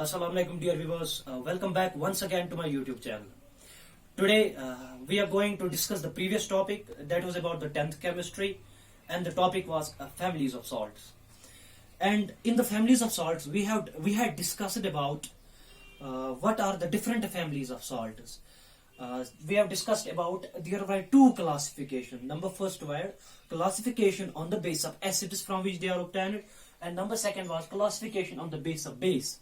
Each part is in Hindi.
Assalamu alaikum dear viewers. Welcome back once again to my YouTube channel. Today we are going to discuss the previous topic that was about the 10th chemistry, and the topic was families of salts. And in the families of salts we had discussed about what are the different families of salts. We have discussed about there were two classification. Number first were classification on the base of acids from which they are obtained, and number second was classification on the base of base,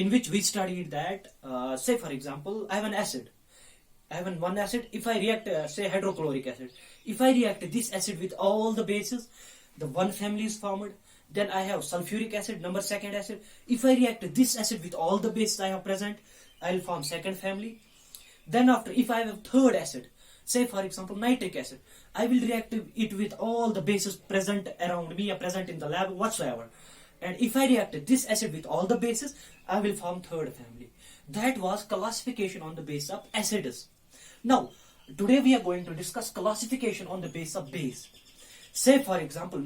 in which we studied that say for example I have an acid. I have one acid. If I react say hydrochloric acid, if I react this acid with all the bases, the one family is formed. Then I have sulfuric acid, number second acid. If I react this acid with all the bases I have present, I will form second family. Then after, if I have a third acid, say for example nitric acid, I will react it with all the bases present around me or present in the lab whatsoever. And if I react this acid with all the bases, I will form third family. That was classification on the base of acids. Now, today we are going to discuss classification on the base of base. Say for example,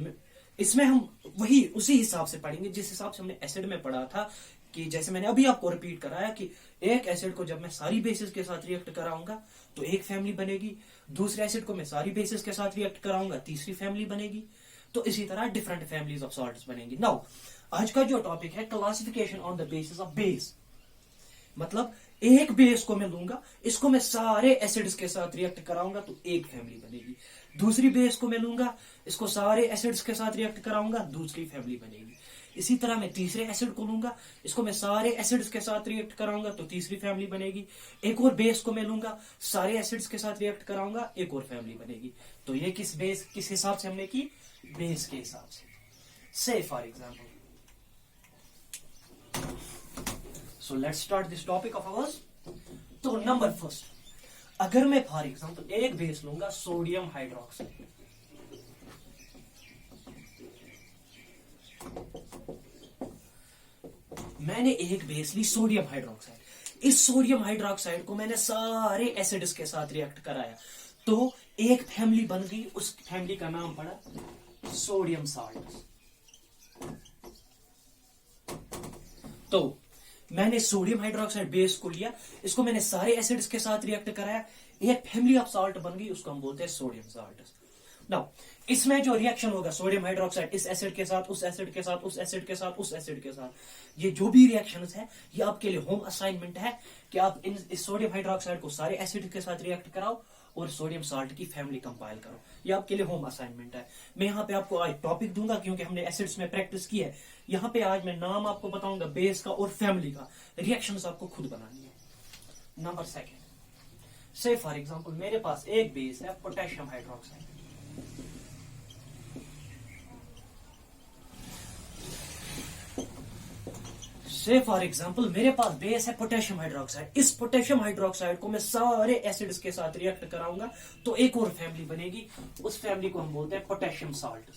इसमें हम वही उसी हिसाब से पढ़ेंगे जिस हिसाब से हमने एसिड में पढ़ा था, कि जैसे मैंने अभी आपको रिपीट कराया कि एक एसिड को जब मैं सारी बेसिस के साथ रिएक्ट कराऊंगा तो एक फैमिली बनेगी, दूसरे एसिड को मैं सारी बेसिस के साथ रिएक्ट कराऊंगा तीसरी फैमिली बनेगी, तो इसी तरह डिफरेंट फैमिलीज ऑफ सॉल्ट्स बनेंगी. नाउ आज का जो टॉपिक है classification on the basis of base, मतलब एक बेस को मैं लूंगा, इसको मैं सारे एसिड्स के साथ रिएक्ट कराऊंगा तो एक फैमिली बनेगी. दूसरी बेस को मैं लूंगा, इसको सारे एसिड्स के साथ रिएक्ट कराऊंगा, दूसरी फैमिली बनेगी. इसी तरह मैं तीसरे एसिड को लूंगा, इसको मैं सारे एसिड्स के साथ रिएक्ट कराऊंगा तो तीसरी फैमिली बनेगी. एक और बेस को मैं लूंगा, सारे एसिड्स के साथ रिएक्ट कराऊंगा, एक और फैमिली बनेगी. तो ये किस हिसाब से हमने की? बेस के हिसाब से. से for example, so let's start this topic of hours. तो नंबर फर्स्ट, अगर मैं फॉर एग्जाम्पल एक बेस लूंगा सोडियम हाइड्रोक्साइड, मैंने एक बेस ली सोडियम हाइड्रोक्साइड. इस सोडियम हाइड्रोक्साइड को मैंने सारे एसिड्स के साथ रिएक्ट कराया तो एक फैमिली बन गई. उस फैमिली का नाम पड़ा सोडियम साल्ट. तो मैंने सोडियम हाइड्रोक्साइड बेस को लिया, इसको मैंने सारे एसिड्स के साथ रिएक्ट कराया, एक फैमिली ऑफ साल्ट बन गई, उसको हम बोलते हैं सोडियम साल्ट. नाउ इसमें जो रिएक्शन होगा सोडियम हाइड्रोक्साइड इस एसिड के साथ, उस एसिड के साथ, उस एसिड के साथ, उस एसिड के साथ, ये जो भी रिएक्शंस है ये आपके लिए होम असाइनमेंट है कि आप इस सोडियम हाइड्रोक्साइड को सारे एसिड के साथ रिएक्ट कराओ और सोडियम साल्ट की फैमिली कंपाइल करो. ये आपके लिए होम असाइनमेंट है. मैं यहाँ पे आपको आज टॉपिक दूंगा क्योंकि हमने एसिड्स में प्रैक्टिस की है. यहाँ पे आज मैं नाम आपको बताऊंगा बेस का और फैमिली का. रिएक्शंस आपको खुद बनानी है. नंबर सेकेंड, से फॉर एग्जाम्पल मेरे पास एक बेस है पोटेशियम हाइड्रोक्साइड. से फॉर एग्जाम्पल मेरे पास बेस है पोटेशियम हाइड्रोक्साइड. इस पोटेशियम हाइड्रोक्साइड को मैं सारे एसिड्स के साथ रिएक्ट कराऊंगा तो एक और फैमिली बनेगी. उस फैमिली को हम बोलते हैं पोटेशियम साल्ट.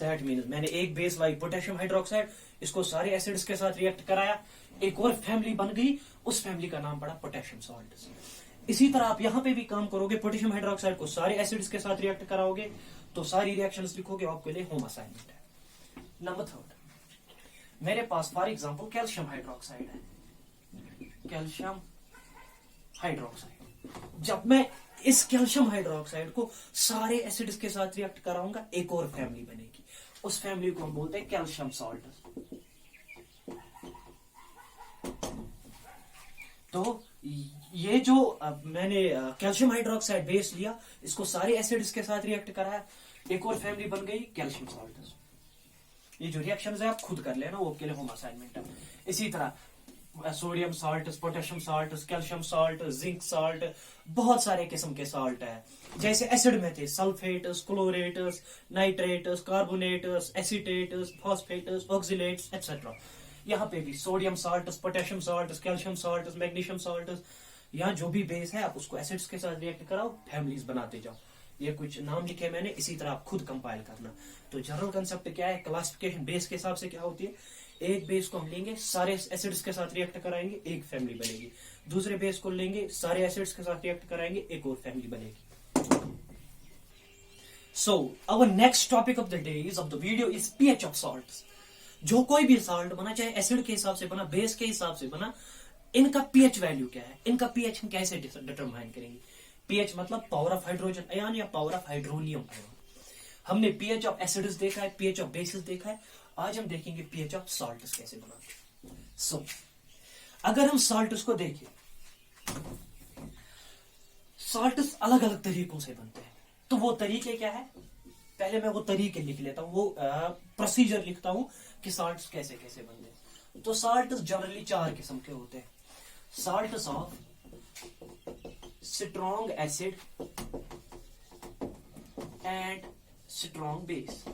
दैट मीन्स मैंने एक बेस लाई पोटेशियम हाइड्रोक्साइड, इसको सारे एसिड्स के साथ रिएक्ट कराया, एक और फैमिली बन गई, उस फैमिली का नाम पड़ा पोटेशियम साल्ट. इसी तरह आप यहां पे भी काम करोगे, पोटेशियम हाइड्रोक्साइड को सारे एसिड्स के साथ रिएक्ट कराओगे तो सारी रिएक्शंस लिखोगे, आपके लिए होम असाइनमेंट है. नंबर थर्ड, मेरे पास फॉर एग्जांपल कैल्शियम हाइड्रोक्साइड है. कैल्शियम हाइड्रोक्साइड, जब मैं इस कैल्शियम हाइड्रोक्साइड को सारे एसिड्स के साथ रिएक्ट कराऊंगा एक और फैमिली बनेगी. उस फैमिली को हम बोलते हैं कैल्शियम सॉल्ट. तो ये जो मैंने कैल्शियम हाइड्रोक्साइड बेस लिया, इसको सारे एसिड्स के साथ रिएक्ट कराया, एक और फैमिली बन गई कैल्शियम सॉल्ट. ये जो रिएक्शंस है आप खुद कर लेना, वो आपके लिए होम असाइनमेंट है. इसी तरह sodium salt, potassium salt, calcium salt, zinc salt, बहुत सारे किस्म के साल्ट है. जैसे एसिड में थे sulphates, chlorates, nitrates, carbonates, acetates, phosphates, oxalates etcetera. यहाँ पे भी sodium salt, potassium salt, calcium salt, magnesium salt, यहाँ जो भी बेस है आप उसको एसिड्स के साथ रिएक्ट कराओ, फैमिलीज बनाते जाओ. ये कुछ नाम लिखे मैंने, इसी तरह आप खुद कंपाइल करना. तो जनरल कंसेप्ट क्या है, क्लासिफिकेशन बेस के हिसाब से क्या होती है, एक बेस को हम लेंगे, सारे एसिड्स के साथ रिएक्ट कराएंगे, एक फैमिली बनेगी. दूसरे बेस को लेंगे, सारे एसिड्स के साथ रिएक्ट कराएंगे, एक और फैमिली बनेगी. So our next topic of the day is of the video is pH of salts. जो कोई भी साल्ट बना, चाहे एसिड के हिसाब से बना, बेस के हिसाब से बना, इनका पीएच वैल्यू क्या है, इनका पीएच हम कैसे डिटरमाइन करेंगे। पीएच मतलब पावर ऑफ हाइड्रोजन आयन या पावर ऑफ हाइड्रोनियम आयन। हमने पीएच ऑफ एसिड्स देखा है, पीएच ऑफ बेसिस देखा है, आज हम देखेंगे पीएच ऑफ साल्ट्स कैसे बनाते हैं। सो अगर हम साल्ट्स को देखें, साल्ट्स अलग अलग तरीकों से बनते हैं। तो वो तरीके क्या है, पहले मैं वो तरीके लिख लेता हूं, वो प्रोसीजर लिखता हूं कि साल्ट्स कैसे कैसे बनते हैं। तो साल्ट्स जनरली 4 किस्म के होते हैं। Salts of strong acid and strong base.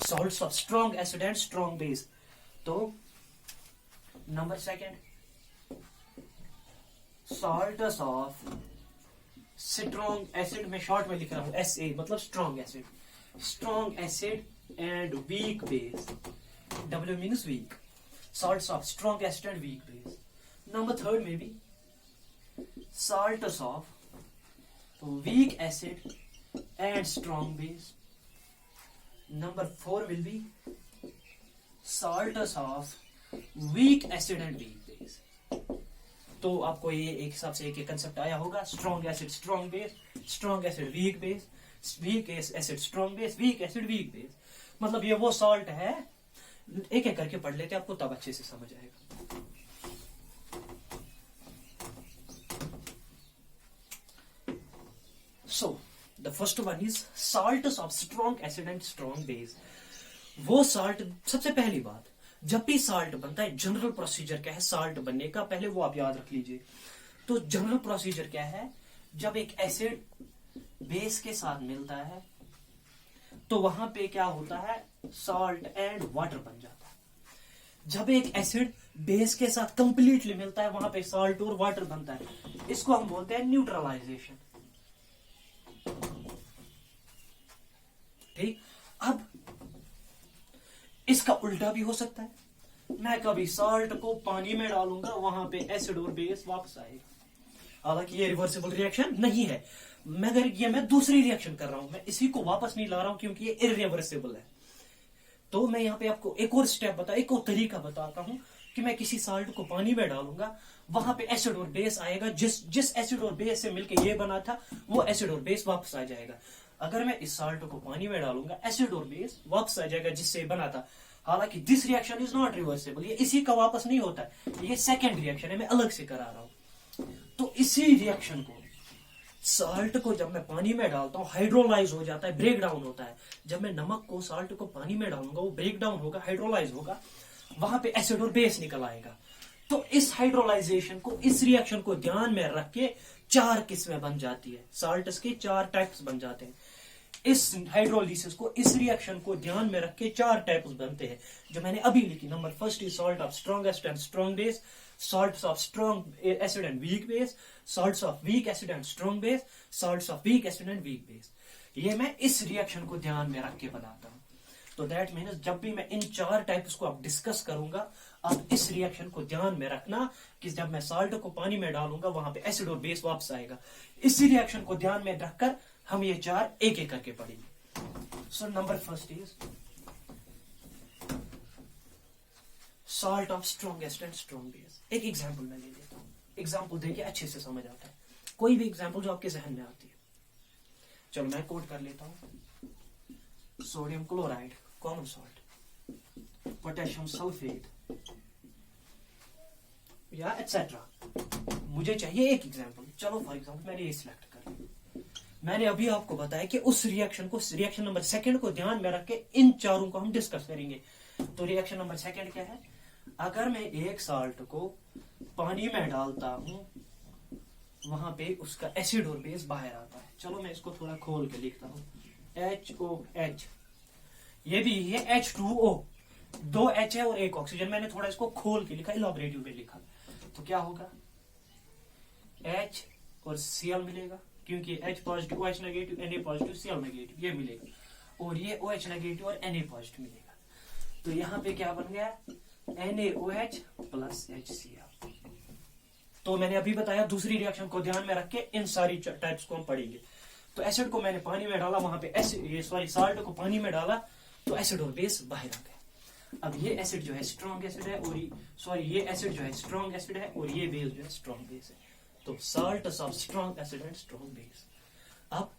Salts of strong acid and strong base. तो number second, salts of strong acid, में शॉर्ट में लिख रहा हूं SA, मतलब strong acid, strong acid and weak base. W means weak. Salts of strong acid and weak base. Number third में भी salts of weak acid and strong base. Number 4 will be salts of weak acid and weak base. तो आपको ये एक हिसाब से एक कंसेप्ट आया होगा, strong acid strong base, strong acid weak base, weak acid strong base, weak acid weak base. मतलब ये वो सॉल्ट है, एक एक करके पढ़ लेते आपको तब अच्छे से समझ आएगा। So, the first one is salts of strong acid and strong base. वो साल्ट, सबसे पहली बात, जब भी साल्ट बनता है, जनरल प्रोसीजर क्या है साल्ट बनने का, पहले वो आप याद रख लीजिए। तो जनरल प्रोसीजर क्या है, जब एक एसिड बेस के साथ मिलता है तो वहां पे क्या होता है, सॉल्ट एंड वाटर बन जाता है। जब एक एसिड बेस के साथ कंप्लीटली मिलता है, वहां पे सॉल्ट और वाटर बनता है। इसको हम बोलते हैं न्यूट्रलाइजेशन। ठीक, अब इसका उल्टा भी हो सकता है। मैं कभी सॉल्ट को पानी में डालूंगा, वहां पे एसिड और बेस वापस आएगा। हालांकि ये रिवर्सिबल रिएक्शन नहीं है, मगर ये मैं दूसरी रिएक्शन कर रहा हूं, मैं इसी को वापस नहीं ला रहा हूं क्योंकि ये इरिवर्सिबल है। तो मैं यहाँ पे आपको एक और स्टेप एक और तरीका बताता हूं कि मैं किसी सॉल्ट को पानी में डालूंगा, वहां पे एसिड और बेस आएगा, जिस एसिड और बेस से मिलके ये बना था, वो एसिड और बेस वापस आ जाएगा। अगर मैं इस सॉल्ट को पानी में डालूंगा, एसिड और बेस वापस आ जाएगा जिससे बना था। हालांकि this reaction is not reversible, ये इसी का वापस नहीं होता है, ये सेकेंड रिएक्शन है, मैं अलग से करा रहा हूं। तो इसी रिएक्शन को, सॉल्ट को जब मैं पानी में डालता हूं, हाइड्रोलाइज हो जाता है, ब्रेक डाउन होता है। जब मैं नमक को, सॉल्ट को पानी में डालूंगा, वो ब्रेक डाउन होगा, हाइड्रोलाइज होगा, वहां पे एसिड और बेस निकल आएगा। तो इस हाइड्रोलाइजेशन को, इस रिएक्शन को ध्यान में रख के 4 किस्में बन जाती है, सॉल्ट्स के 4 टाइप्स बन जाते हैं। इस हाइड्रोलिसिस को, इस रिएक्शन को ध्यान में रख के 4 टाइप्स बनते हैं जो मैंने अभी लिखी। Number first is salt of strongest and strong base, salts of strong acid and weak base, salts of weak acid and strong base, salts of weak acid and weak base। ये मैं इस रिएक्शन को ध्यान में रख के बनाता हूं। तो दैट मीन्स जब भी मैं इन 4 टाइप्स को आप डिस्कस करूंगा, आप इस रिएक्शन को ध्यान में रखना कि जब मैं साल्ट को पानी में डालूंगा, वहां पे एसिड और बेस वापस आएगा। इसी रिएक्शन को ध्यान में रखकर हम ये 4 एक एक करके पढ़ेंगे। So number first is salt of strongest and strong base. एक एग्जांपल मैं ले लेता हूं, एग्जांपल देके अच्छे से समझ आता है, कोई भी एग्जांपल जो आपके जहन में आती है। चलो मैं कोट कर लेता हूं, sodium chloride common salt, potassium sulphate या एटसेट्रा। मुझे चाहिए एक एग्जांपल। चलो फॉर एग्जांपल मैंने ये सिलेक्ट कर लिया। मैंने अभी आपको बताया कि उस रिएक्शन को, रिएक्शन नंबर सेकंड को ध्यान में रख के इन 4 को हम डिस्कस करेंगे। तो रिएक्शन नंबर सेकंड क्या है, अगर मैं एक साल्ट को पानी में डालता हूं, वहां पे उसका एसिड और बेस बाहर आता है। चलो मैं इसको थोड़ा खोल के लिखता हूं, HOH, ये भी है H2O, 2 H है और 1 ऑक्सीजन। मैंने थोड़ा इसको खोल के लिखा, इलॉबरेटिव में लिखा। तो क्या होगा, H और Cl मिलेगा, क्योंकि H positive, OH negative, Na positive, Cl negative, ये मिलेगा, और ये OH नेगेटिव और Na पॉजिटिव मिलेगा। तो यहां पे क्या बन गया, NaOH प्लस HCl। तो मैंने अभी बताया दूसरी रिएक्शन को ध्यान में रख के इन सारी टाइप्स को हम पढ़ेंगे। तो एसिड को मैंने पानी में डाला, वहां पे साल्ट को पानी में डाला, तो एसिड और बेस बाहर आ गए। अब ये एसिड जो है स्ट्रॉन्ग एसिड है, और ये एसिड जो है स्ट्रॉन्ग एसिड है, और ये बेस जो है स्ट्रॉन्ग बेस है। तो salts of strong acid and strong base. अब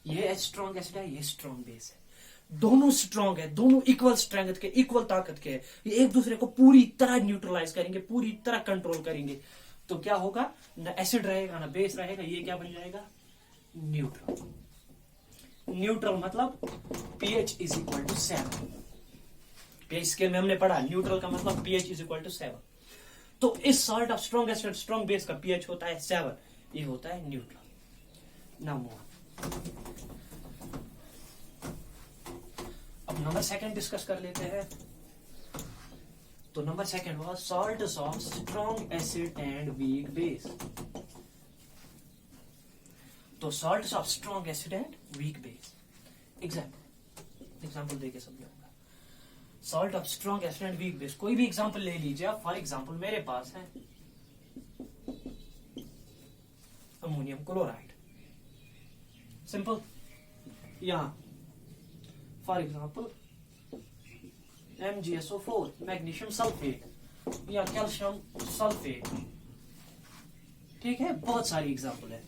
ये स्ट्रॉन्ग एसिड है, ये स्ट्रॉन्ग बेस है, दोनों स्ट्रॉन्ग है, दोनों इक्वल स्ट्रेंथ के, इक्वल ताकत के है, ये एक दूसरे को पूरी तरह न्यूट्रलाइज करेंगे, पूरी तरह कंट्रोल करेंगे। तो क्या होगा, ना एसिड रहेगा ना बेस रहेगा, ये क्या बन जाएगा, न्यूट्रल। न्यूट्रल मतलब pH is equal to 7। pH scale में हमने पढ़ा न्यूट्रल का मतलब pH इज इक्वल टू 7। तो इस salt of strong acid strong base का pH होता है 7, ये होता है न्यूट्रल। Now move on. अब नंबर सेकंड डिस्कस कर लेते हैं। तो number second was salts of strong acid and weak base. तो salts of strong acid and weak base. Example देके समझाऊंगा। Salt of strong acid and weak base, कोई भी एग्जाम्पल ले लीजिए आप। फॉर एग्जाम्पल मेरे पास है अमोनियम क्लोराइड, सिंपल। यहां for example MgSO4, magnesium sulphate या कैल्शियम सल्फेट, ठीक है, बहुत सारी एग्जाम्पल है।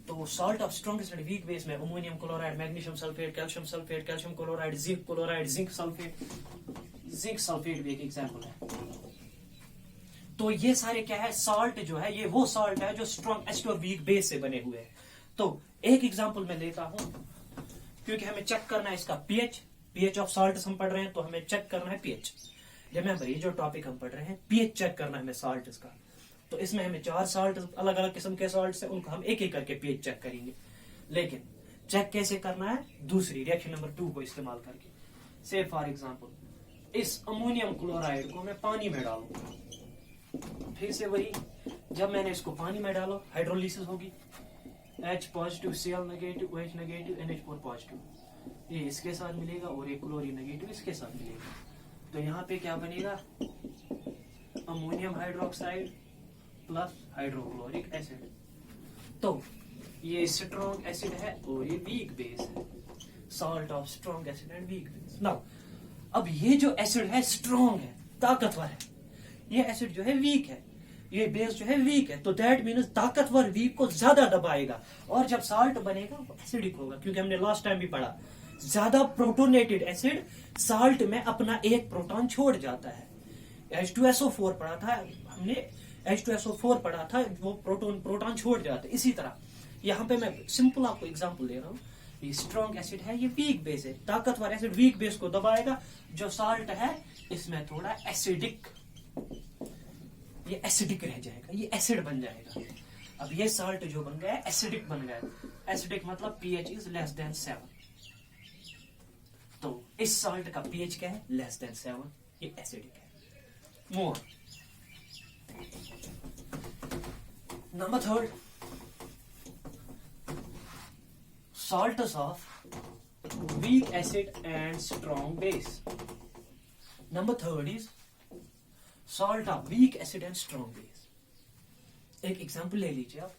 तो salt of strong acid weak base में ammonium chloride, magnesium sulphate, calcium chloride, zinc chloride, zinc sulphate भी एक एग्जाम्पल है। तो ये सारे क्या है, सॉल्ट जो है ये वो सॉल्ट है जो स्ट्रॉन्ग एसिड और वीक बेस से बने हुए हैं। तो एक एग्जाम्पल मैं लेता हूं, क्योंकि हमें चेक करना है इसका pH ऑफ सॉल्ट हम पढ़ रहे हैं, तो हमें चेक करना है pH। रिमेंबर, ये जो टॉपिक हम पढ़ रहे हैं pH चेक करना है हमें सॉल्ट इसका। तो इसमें हमें 4 सॉल्ट, अलग अलग किस्म के सॉल्ट है, उनको हम एक एक करके pH चेक करेंगे। लेकिन चेक कैसे करना है, दूसरी रिएक्शन नंबर 2 को इस्तेमाल करके। से फॉर एग्जाम्पल इस अमोनियम क्लोराइड को मैं पानी में डालूंगा, फिर से वही, जब मैंने इसको पानी में डालो हाइड्रोलिसिस होगी, H positive, Cl negative, OH negative, NH4 positive, ये इसके साथ मिलेगा, और ये क्लोरीन नेगेटिव इसके साथ मिलेगा। तो यहाँ पे क्या बनेगा, ammonium hydroxide plus hydrochloric acid. तो ये स्ट्रॉन्ग एसिड है और ये वीक बेस है, salt of strong acid and weak base. Now अब ये जो एसिड है स्ट्रॉन्ग है, ताकतवर है, ये एसिड जो है वीक है, ये बेस जो है वीक है। तो दैट मीन्स ताकतवर वीक को ज्यादा दबाएगा, और जब सॉल्ट बनेगा वो एसिडिक होगा, क्योंकि हमने लास्ट टाइम भी पढ़ा ज्यादा प्रोटोनेटेड एसिड सॉल्ट में अपना एक प्रोटॉन छोड़ जाता है। H2SO4 पढ़ा था हमने, H2SO4 पढ़ा था, वो प्रोटॉन छोड़ जाते। इसी तरह यहाँ पे मैं सिंपल आपको एग्जांपल दे रहा हूँ। ये स्ट्रॉन्ग एसिड है, ये वीक बेस है, ताकतवर एसिड वीक बेस को दबाएगा। जो सॉल्ट है इसमें थोड़ा एसिडिक, ये एसिडिक रह जाएगा, ये एसिड बन जाएगा। अब ये सॉल्ट जो बन गया एसिडिक बन गया, एसिडिक मतलब pH इज लेस देन 7। तो इस सॉल्ट का pH क्या है, लेस देन 7, ये एसिडिक है। मोर number 3, salts of weak acid and strong base. Number 3 is salt of weak acid and strong base. एक एग्जाम्पल ले लीजिए आप।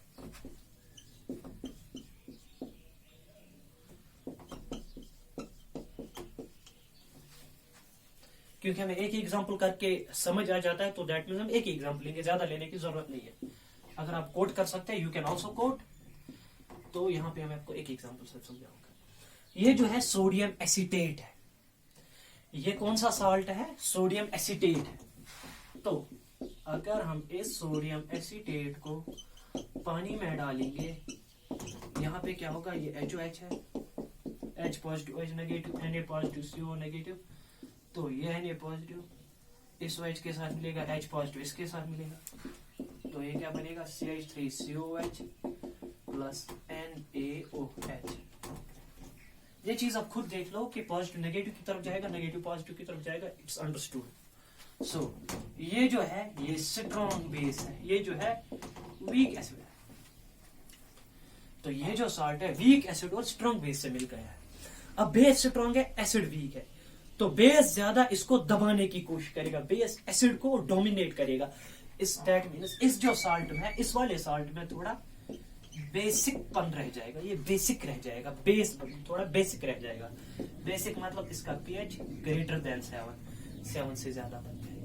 क्योंकि हमें एक ही एग्जाम्पल करके समझ आ जाता है, तो दैट मीन्स हम एक ही एग्जाम्पल लेंगे, ज्यादा लेने की जरूरत नहीं है। अगर आप कोट कर सकते हैं, यू कैन ऑल्सो कोट। तो यहाँ पे मैं आपको एक एग्जाम्पल से समझाऊंगा। ये जो है सोडियम एसीटेट है, ये कौन सा सॉल्ट है, सोडियम एसीटेट है। तो अगर हम इस सोडियम एसीटेट को पानी में डालेंगे, यहाँ पे क्या होगा, ये HOH है, H positive, OH negative, Na positive, CO negative. तो ये Na पॉजिटिव इस OH के साथ मिलेगा, H पॉजिटिव इसके साथ मिलेगा। तो ये क्या बनेगा, CH3COH प्लस NaOH। ये चीज आप खुद देख लो कि पॉजिटिव नेगेटिव की तरफ जाएगा, नेगेटिव पॉजिटिव की तरफ जाएगा, इट्स अंडरस्टूड। सो ये जो है ये स्ट्रॉन्ग बेस है, ये जो है वीक एसिड है। तो ये जो सॉल्ट है वीक एसिड और स्ट्रॉन्ग बेस से मिल गया है। अब बेस स्ट्रॉन्ग है, एसिड वीक है, तो बेस ज्यादा इसको दबाने की कोशिश करेगा, बेस एसिड को डोमिनेट करेगा, इस दैट मीन्स इस जो साल्ट में है, इस वाले साल्ट में थोड़ा बेसिक पन रह जाएगा, ये बेसिक रह जाएगा, बेस थोड़ा बेसिक रह जाएगा। बेसिक मतलब इसका पीएच ग्रेटर देन 7 से ज्यादा बन जाएगा।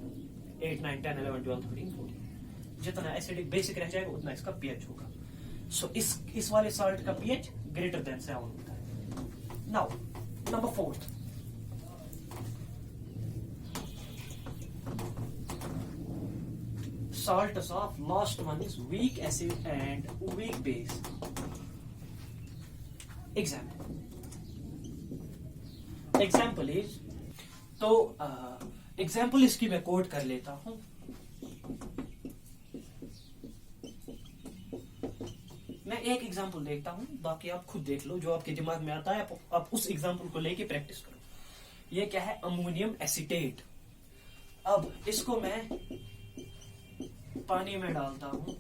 8, 9, 10, 11, 12, 13, 14 जितना एसिडिक बेसिक रह जाएगा उतना इसका पीएच होगा। सो इस वाले साल्ट का पीएच ग्रेटर देन 7 होता है। Now number 4, salts of last one is weak acid and weak base. Example is, तो एग्जाम्पल इसकी मैं कोट कर लेता हूं। मैं एक एग्जाम्पल देखता हूं, बाकी आप खुद देख लो, जो आपके दिमाग में आता है आप उस एग्जाम्पल को लेके प्रैक्टिस करो। ये क्या है? Ammonium acetate. अब इसको मैं पानी में डालता हूं,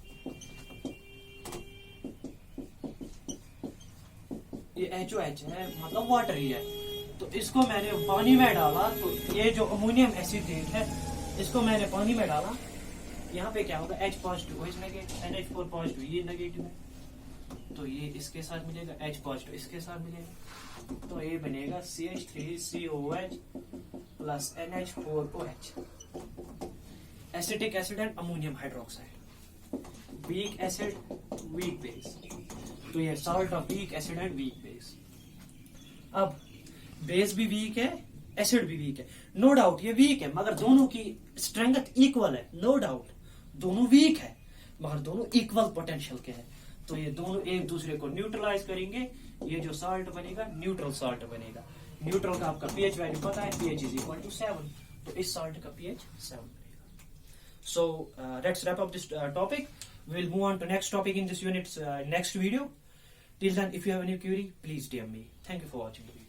ये HOH है, मतलब वाटर ही है। तो इसको मैंने पानी में डाला, तो ये जो अमोनियम एसीटेट है इसको मैंने पानी में डाला। यहाँ पे क्या होगा? H positive, OH negative, NH4 positive, ये नेगेटिव है, तो ये इसके साथ मिलेगा, H पॉजिटिव इसके साथ मिलेगा, तो ये बनेगा CH3COH plus NH4OH। Acetic acid and ammonium hydroxide, weak acid weak base. तो ये salt of weak acid and weak base. अब बेस भी वीक है, एसिड भी वीक है, नो डाउट ये वीक है, मगर दोनों की स्ट्रेंथ इक्वल है। नो डाउट दोनों वीक है, मगर दोनों इक्वल पोटेंशियल के हैं। तो ये दोनों एक दूसरे को न्यूट्रलाइज करेंगे, ये जो सॉल्ट बनेगा न्यूट्रल सॉल्ट बनेगा। न्यूट्रल का आपका पीएच वैल्यू पता है, पीएच इज इक्वल टू 7, तो इस सॉल्ट का pH 7। So let's wrap up this topic. We'll move on to next topic in this unit's next video. Till then, if you have any query, please DM me. Thank you for watching the video.